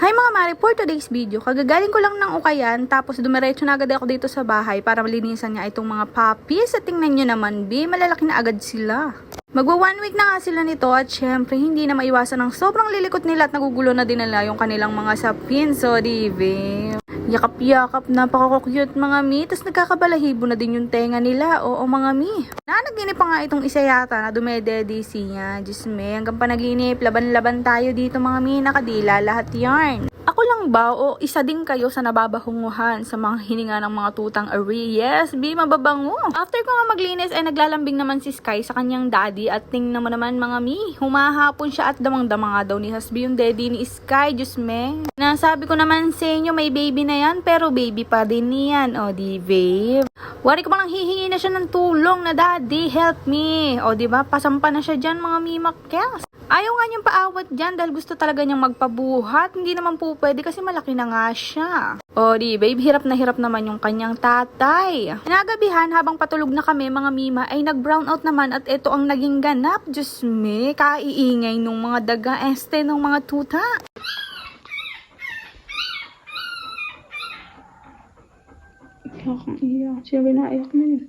Hi mga mare, for today's video, kagagaling ko lang ng ukayan, tapos dumiretso na agad ako dito sa bahay para malinisan niya itong mga puppies. At tingnan nyo naman, malalaki na agad sila. Magwa 1 week na nga sila nito at syempre hindi na maiwasan ng sobrang lilikot nila at nagugulo na din nila yung kanilang mga sapin. So, diba? Yakap-yakap, napaka-cute mga mi. Tapos nagkakabalahibo na din yung tenga nila. Oo mga mi. Nanaginip pa nga itong isa yata na dumededisi niya. Diyos me, hanggang panaginip. Laban-laban tayo dito mga mi. Nakadila lahat yarn. Ako lang ba o isa din kayo sa nababahunguhan sa mga hininga ng mga tutang ari? Yes, mababango. After ko nga maglinis ay naglalambing naman si Sky sa kanyang daddy at tingnan mo naman mga mi, humahapon siya at damang-dama nga daw ni husband yung daddy ni Sky. Diyos me. Nasabi ko naman sa inyo may baby na yan pero baby pa din yan. O di babe. Wari ko bang hihingi na siya ng tulong na daddy, help me. O di ba pasampa na siya dyan mga mi makyas. Ayaw nga niyang paawat dyan dahil gusto talaga niyang magpabuhat. Hindi naman po pwede kasi malaki na nga siya. O di babe, hirap na hirap naman yung kanyang tatay. Nagabihan habang patulog na kami mga mima ay nag-brown out naman at ito ang naging ganap. Diyos me, kaiingay nung mga daga nung mga tuta. Iyak, siya binaiyak na yun.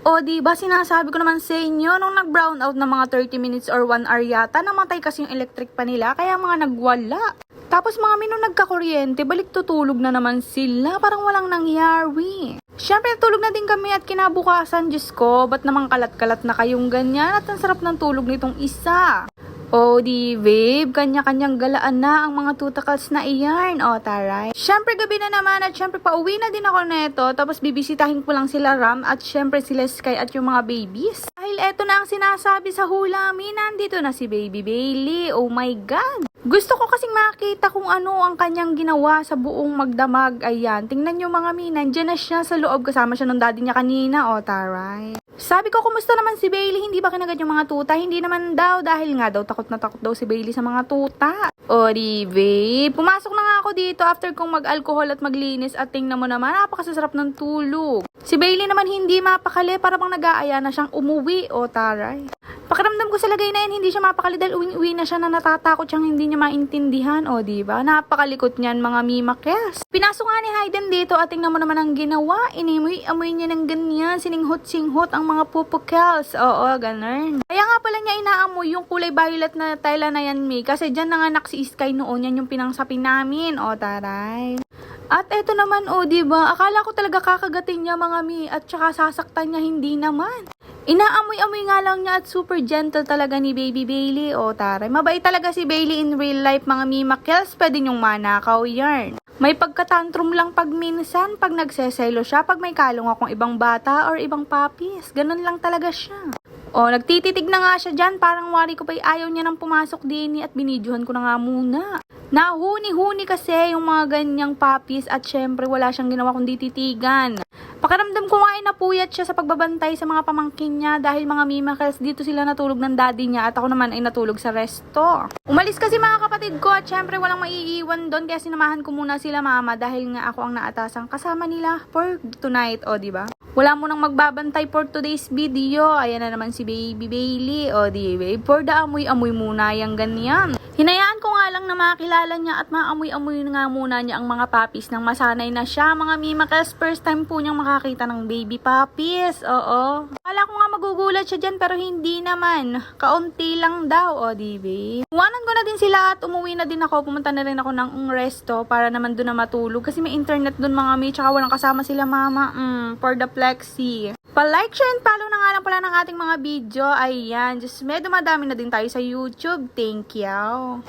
O diba sinasabi ko naman sa inyo, nung nag-brown out na mga 30 minutes or 1 hour yata, namatay kasi yung electric pa nila, kaya mga nagwala. Tapos mga minong nagkakuryente, balik tutulog na naman sila, parang walang nangyari. Siyempre tulog na din kami at kinabukasan, Diyos ko, ba't naman kalat-kalat na kayong ganyan at ang sarap ng tulog nitong isa. O di babe, kanya-kanyang galaan na ang mga tutakals na iyan. O taray. Siyempre gabi na naman at siyempre pauwi na din ako neto. Tapos bibisitahin ko lang sila Ram at siyempre sila Sky at yung mga babies. Dahil eto na ang sinasabi sa hula mi, nandito na si Baby Bailey. Oh my God. Gusto ko kasing makita kung ano ang kanyang ginawa sa buong magdamag. Ayan, tingnan nyo mga mi, nandyan na siya sa loob kasama siya ng daddy niya kanina. O taray. Sabi ko, kumusta naman si Bailey? Hindi ba kinagad yung mga tuta? Hindi naman daw dahil nga daw takot na takot daw si Bailey sa mga tuta. O di babe, pumasok na nga ako dito after kong mag-alcohol at maglinis at tingnan mo naman, napakasasarap ng tulog. Si Bailey naman hindi mapakali, para bang nag-aaya na siyang umuwi. O taray. Pakiramdam ko sa lagay na yan, hindi siya mapakali dahil uwi na siya na natatakot siyang hindi niya maintindihan. O diba? Napakalikot niyan mga mimakes. Pinasok nga ni Hayden dito at tingnan mo naman ang ginawa. Inimoy-amoy niya ng ganyan, sininghot-singhot ang mga pupukels. Oo, ganun. Kaya nga pala niya inaamoy yung kulay violet na tela na yan, Mi. Kasi dyan nanganak si Sky noon, yan yung pinangsapin namin. O taray. At eto naman, o diba? Akala ko talaga kakagatin niya mga Mi at saka sasaktan niya, hindi naman. Inaamoy-amoy nga lang niya at super gentle talaga ni Baby Bailey. O taray, mabait talaga si Bailey in real life mga mimakels. Pwede niyong manakaw yarn. May pagkatantrum lang pag minsan, pag nagseselo siya, pag may kalong akong ibang bata or ibang puppies. Ganun lang talaga siya. O, nagtititig na nga siya dyan, parang wari ko pa'y ayaw niya nang pumasok din at binidyohan ko na nga muna. Nahuni-huni kasi yung mga ganyang puppies at syempre wala siyang ginawa kundi titigan. Pakiramdam ko nga ay napuyat siya sa pagbabantay sa mga pamangkin niya dahil mga mimakels dito sila natulog ng daddy niya at ako naman ay natulog sa resto. Umalis kasi mga kapatid ko at syempre walang maiiwan doon kaya sinamahan ko muna sila mama dahil nga ako ang naatasang kasama nila for tonight. O diba? Wala mo nang magbabantay for today's video. Ayan na naman si Baby Bailey. O di babe, for the amoy-amoy muna yung ganyan. Hinayaan ko nga lang na makilala niya at maamoy-amoy nga muna niya ang mga puppies nang masanay na siya. Mga mimakels, first time po niyang makakita ng baby puppies. Oo. Akala ko nga magugulat siya dyan pero hindi naman. Kaunti lang daw. O di babe. Iwanan ko na din sila at umuwi na din ako. Pumunta na rin ako ng resto para naman doon na matulog. Kasi may internet doon mga mi. Tsaka walang kasama sila mama. For the plexi. Pa-like, share, and follow na nga lang pala ng ating mga video. Ayan. Just dumadami na din tayo sa YouTube. Thank you.